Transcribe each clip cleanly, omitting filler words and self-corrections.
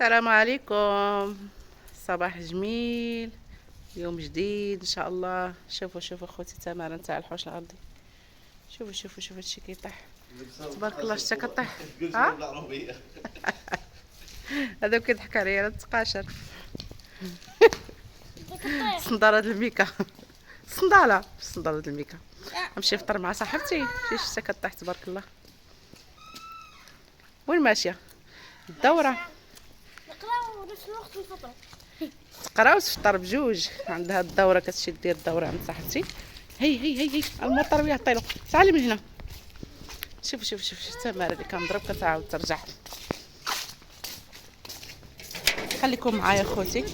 السلام عليكم. صباح جميل، يوم جديد ان شاء الله. شوفوا اخوتي تمارا نتاع الحوش الارضي. شوفوا هادشي كيطيح تبارك الله. شتا كطيح هذا كيضحك عليا لا تقاشر. صندالة الميكا صندالة الميكا. نمشي نفطر مع صاحبتي. شتا كطيح تبارك الله. وين ماشيه الدوره؟ نقراو ونفس الوقت الفطر. تقرا وتفطر بجوج. عندها الدوره كتمشي دير الدوره عند صاحبتي. هي المطر ويعطيلو. تعالي من هنا. شوف تمارا اللي كنضرب كتعاود ترجع. خليكم معايا خوتي.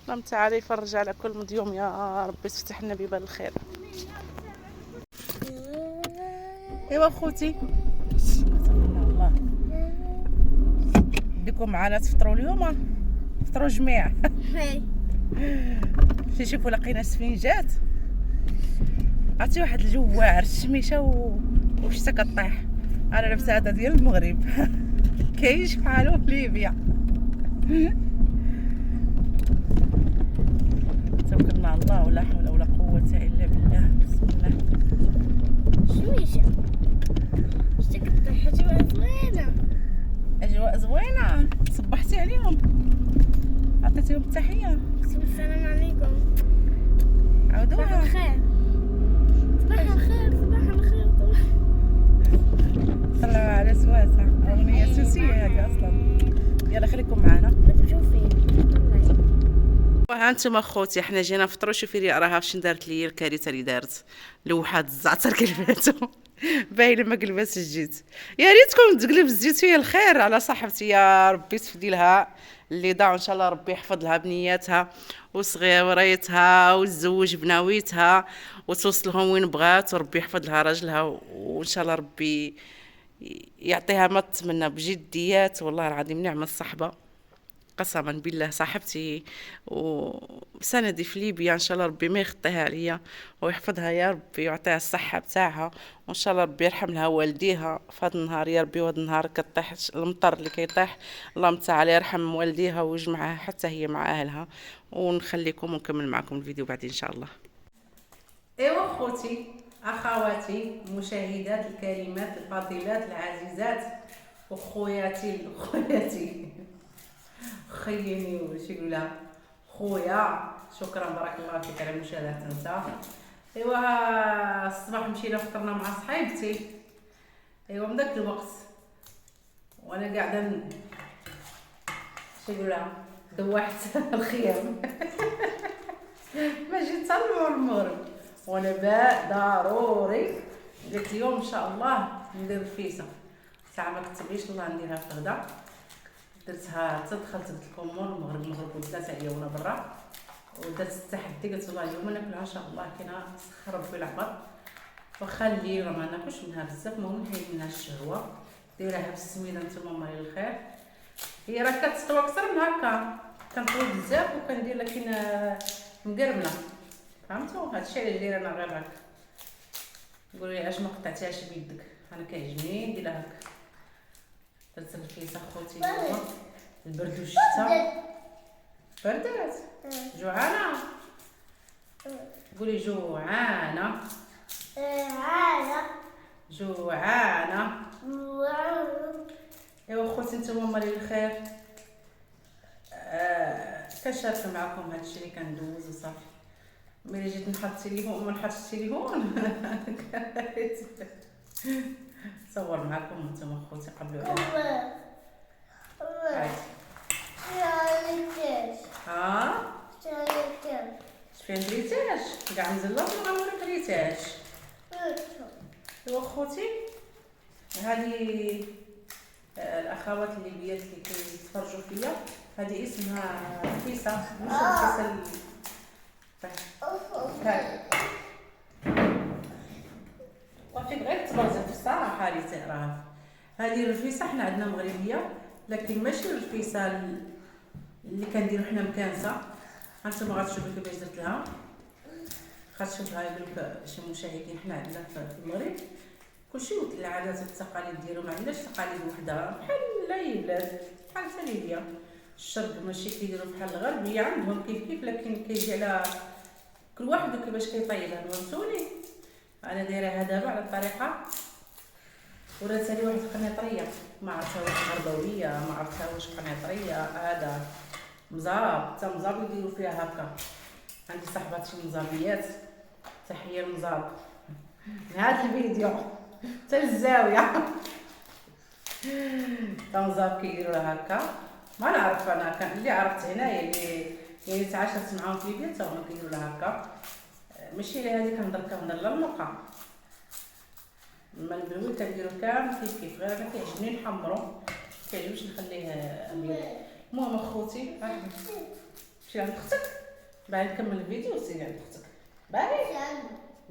اللهم تعالى يفرج على كل مديوم يا ربي، تفتح لنا بيبان الخير. ايوا خوتي الله بديكم معنا تفطروا اليوم. فطروا جميع. شوفوا لقينا سفينجات. عرفتي واحد الجو واعر الشميشه وشتا كطيح. انا لابسه هذا ديال المغرب. كاينش بحالو في ليبيا. توكلنا على الله ولا حول ولا قوه الا بالله. بسم الله. شميشه شتا كطيح. اجواء زوينه. اجواء زوينه. صبحتي عليهم؟ عطيتيهم التحيه؟ السلام عليكم. عاودوها. صباح الخير. صباح الخير. صباح الخير. طلعوا على سواسة. أغنية سوسية هذه أصلا. يلا خليكم معنا. ما تمشوا فين؟ ها انتم اخوتي حنا جينا نفطروا. شوفي لي راها شنو دارت لي الكارثه اللي دارت. لوحات الزعتر قلباتو. باينه ما قلباتش الزيت. يا ريتكم تقلب الزيت فيا الخير على صاحبتي. يا ربي تفدي لها اللي ضاعوا ان شاء الله. ربي يحفظ لها بنياتها وصغيرتها وتزوج بناويتها وتوصلهم وين بغات. وربي يحفظ لها راجلها وان شاء الله ربي يعطيها ما تتمنى بجديات. والله العظيم نعمه الصحبه قسما بالله صاحبتي وسندي في ليبيا. ان شاء الله ربي ما يخطيها عليا ويحفظها يا ربي ويعطيها الصحه بتاعها. وان شاء الله ربي يرحم لها والديها في هذا النهار يا ربي. وهذا النهار كطيح المطر اللي كيطيح. اللهم تعالى يرحم والديها ويجمعها حتى هي مع اهلها. ونخليكم ونكمل معكم الفيديو بعدين ان شاء الله. ايوا اخوتي اخواتي المشاهدات الكريمات الفاضلات العزيزات وخوياتي خيني وش يقول لها خويا. شكرا بارك الله فيك على المشاهده انت. ايوا الصباح مشينا فطرنا مع صحيبتي. ايوا من ذاك الوقت وانا قاعده شو يقول لها دوحت الخيام. ما جيت المغرب وانا ضروري قلت اليوم ان شاء الله ندير الفيسه. ساعه ما كتبليش الله نديرها في الغدا. درتها حتى دخلت قلت لكم مور المغرب ودات عليا وانا برا. ودرت التحدي قلت والله اليوم ناكلها ان شاء الله. كاينه سخر ربي العبر واخا اللي راه ما ناكلش منها بزاف. المهم نحيد منها الشهوه. ديريها بالسميده نتوما الله الخير. هي راه كتسطوى اكثر من هكا. كنطوي بزاف وكندير لكن مقرمله. فهمتوا هادشي اللي دايره انا غير هكا. قولوا لي علاش ما قطعتيهاش بيدك. انا كيعجبني نديرها هكا. درت الكيسه خوتي اليوم. البرد والشتا بردات. جوعانه. قولي جوعانه. جوعانه. ايوا خوتي نتوما مالي الخير. كنشارك معكم هادشي اللي كندوز وصافي. ملي جيت نحط التليفون ما نحطش التليفون. نصور معكم نتوما خوتي قبلوا عليا. ها شفين دريتاش كاع مزلط ولا ما دريتاش. ايوا خوتي هذه الاخوات الليبيات اللي كيتفرجوا فيا. هذه اسمها فيسا. مش الفيسا وفيك غير تبرزت في الصراحه اللي تعرف. هذه الرفيسه حنا عندنا مغربيه لكن ماشي الرفيسه اللي كنديرو حنا مكانسه. هانتوما غتشوفوا كيفاش درت لها. غتشوفها يقول لك شي مشاهدين حنا عندنا في المغرب كلشي العادات والتقاليد ديالو ما عندناش تقاليد وحده بحال اي بلاد بحال حتى ليبيا. الشرق ماشي كيديروا بحال الغربيه، عندهم كيف لكن كيجي على كل واحد وكيفاش كيطيبها. فهمتوني؟ انا دايرها دابا على الطريقه ورات لي واحد القنيطريه ما عرفتها واش غربويه ما عرفتها واش قنيطريه. هذا مزاب حتى مزاب يديروا فيها هكا. عندي صاحباتي مزابيات، تحيه المزاب هذا الفيديو حتى الزاويه تا مزاب كيديروا لها هكا. ما نعرف انا كان اللي عرفت هنايا اللي تعاشرت معاهم في ليبيا تا هما كيديروا لها هكا. ماشي اللي هذه كنهضر لا الموقع اما البلوي كنديرو كامل كيف غير انا كيعجبني نحمرو كيعجبنيش نخليه ابيض. المهم اخوتي مشي عند اختك باغي نكمل الفيديو وسيري عند اختك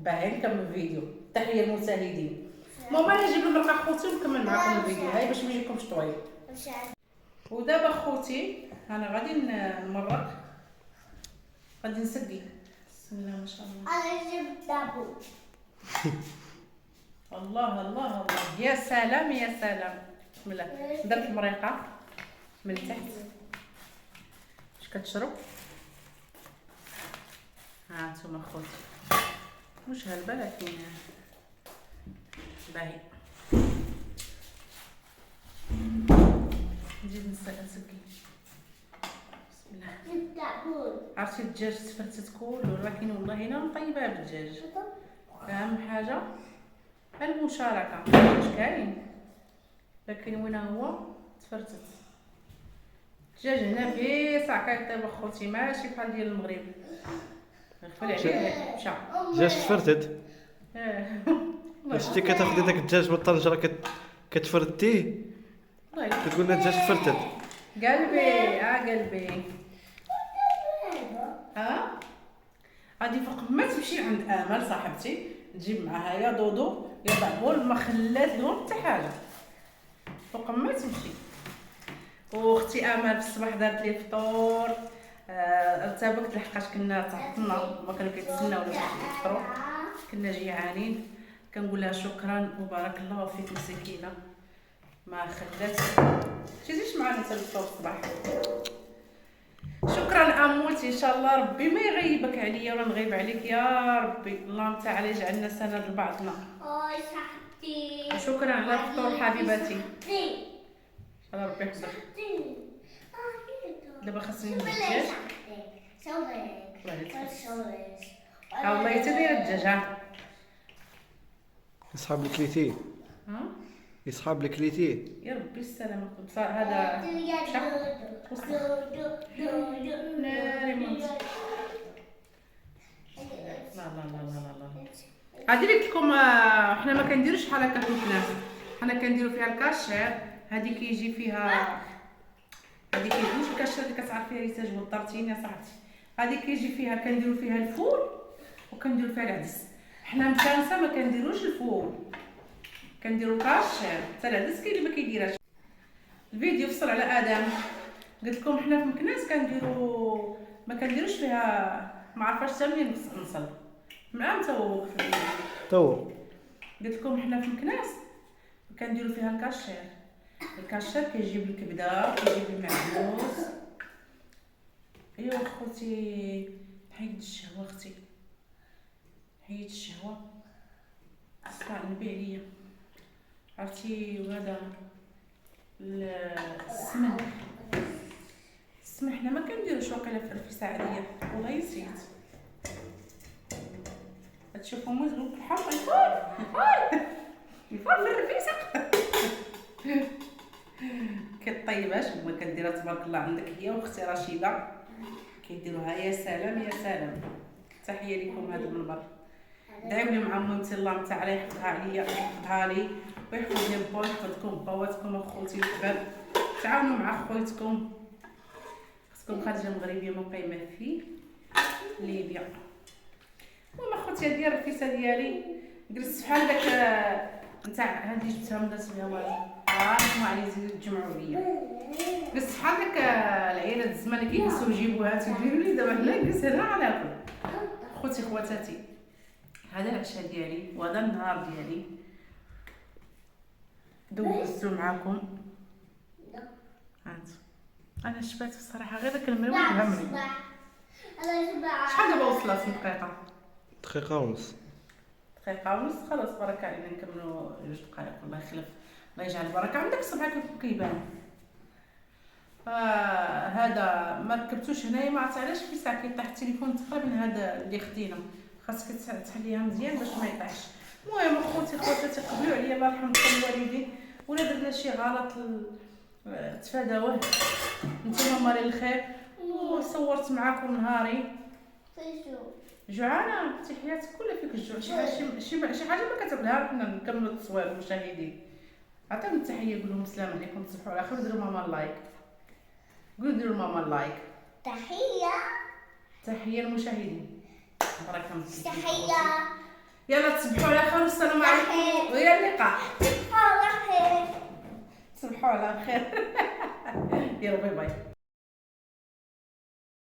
باغي نكمل الفيديو. تحيه للمشاهدين. المهم انا نجيب المرقه اخوتي ونكمل معكم الفيديو هاي باش ما يجيكمش طويل. ودابا اخوتي انا غادي نمرق غادي نسقي. بسم الله ما شاء الله. انا جبت دابو. الله الله الله يا سلام يا سلام. بسم الله درت المريقه من تحت واش كتشرب. ها انتم اخوتي واش هالبا لكن باهي. نزيد نسقي. بسم الله. جبت دابو. عرفتي الدجاج تفرتت كل ولكن والله هنا مطيبه بالدجاج. اهم حاجه المشاركه واش كاين لكن وين هو تفرتت. الدجاج هنا فيه صاع كيطيب اخوتي ماشي بحال ديال المغرب. غفل عليه مشى دجاج تفرتت. شتي كتاخدي داك الدجاج من الطنجره كتفرتيه كتقول لنا الدجاج تفرتت. قلبي قلبي غادي فوق ما تمشي عند امل صاحبتي تجيب معاها يا دودو يا بعبول ما خلات لهم حتى حاجه فوق ما تمشي. واختي امل في الصباح دارت لي الفطور ارتبكت لحقاش كنا تحطنا ما كانوا كيتسناو باش يفطروا كنا جيعانين. كنقول لها شكرا وبارك الله فيك مسكينه ما خلات تجيش معنا حتى الفطور الصباح. شكرا امولتي ان شاء الله ربي ما يغيبك عليا ولا نغيب عليك يا ربي. اللهم تعالى يجعلنا سند لبعضنا. اوي صاحبتي. شكرا على الفطور حبيبتي. الله ربي يحفظك. دابا خاصني الدجاج. ها والله حتى دايره الدجاج ها يصحاب الكليتي يصحاب الكليتي يا ربي السلامه. هذا ناري موت. لا لا لا لا لا غادي قلت لكم حنا ما كنديروش بحال هكا في الكناس. حنا كنديرو فيها الكاشير. هذه كيجي فيها هذه كيجي مش الكاشير اللي كتعرفيها ريتاج والطرتين يا صاحبتي. هذه كيجي فيها كنديرو فيها الفول وكنديرو فيها العدس. حنا مكانسه ما كنديروش الفول كنديرو كاشير حتى العدس كاين اللي ما كيديرهاش. الفيديو فصل على ادم. قلت لكم حنا في مكناس كنديرو ما كنديروش فيها ما عرفاش حتى منين نصل مع متوق في الفيديو. تو قلت لكم حنا في مكناس كنديرو فيها الكاشير. الكاشير كيجيب الكبده كيجيب المعدوس. ايوا اخوتي حيد الشهوه اختي حيد الشهوه اسمع النبي عليا عرفتي. وهذا السمن حنا ما كنديروش واقيلا في الفرفسه عاديه والله نسيت. تشوفوا مزلوق الحر يفور في الرفيسه كطيباش وما كديرها تبارك الله. عندك هي واختي رشيده كيديروها يا سلام يا سلام. تحيه لكم هذا المنبر. دعيو لي مع مامتي الله تعالى يحفظها عليا ويحفظها لي ويحفظ لي با ويحفظكم بواتكم اخوتي الحباب. تعاونوا مع خويتكم خاصكم خارجه مغربيه مقيمه في ليبيا. المهم اخوتي هذه الرفيسه ديالي جلست بحال داك نتاع هذه جبتها من درت بها والو نسمع علي تجمعوا ليا. جلست بحال داك العيله الزمان اللي كيجلسوا يجيبوها تديروا لي. دابا هنا جلست هنا على ناكل. خوتي خواتاتي هذا العشاء ديالي وهذا النهار ديالي دوزتو معاكم. هانت انا شبعت بصراحه، غير داك الملوي فهمني. شحال دابا وصلت من دقيقه؟ دقيقة ونص. دقيقه ونص، خلاص برك علينا نكملوا 2 دقائق. الله يخلف، الله يجعل البركه. عندك الصبع كيف كيبان. فهذا ما ركبتوش هنايا، ما عرفت علاش في ساعه كيطيح التليفون تقريبا هذا اللي خدينا، خاصك تحليها مزيان باش ما يطيحش. المهم اخوتي خواتاتي قبلوا عليا، الله يرحمكم الوالدين، ولا درنا شي غلط تفاداوه. نتوما مالي الخير، وصورت معاكم نهاري. جوعانه تحياتك ولا فيك الجوع؟ شي حاجه ما كتاكلها. حنا نكملوا التصوير المشاهدين. عطيهم التحيه، قول لهم السلام عليكم، تصبحوا على خير، وديروا ماما لايك. قولوا ديروا ماما لايك. تحيه للمشاهدين. بارك الله فيك. يلا تصبحوا على خير والسلام عليكم والى اللقاء. تصبحوا على خير. يلا باي باي.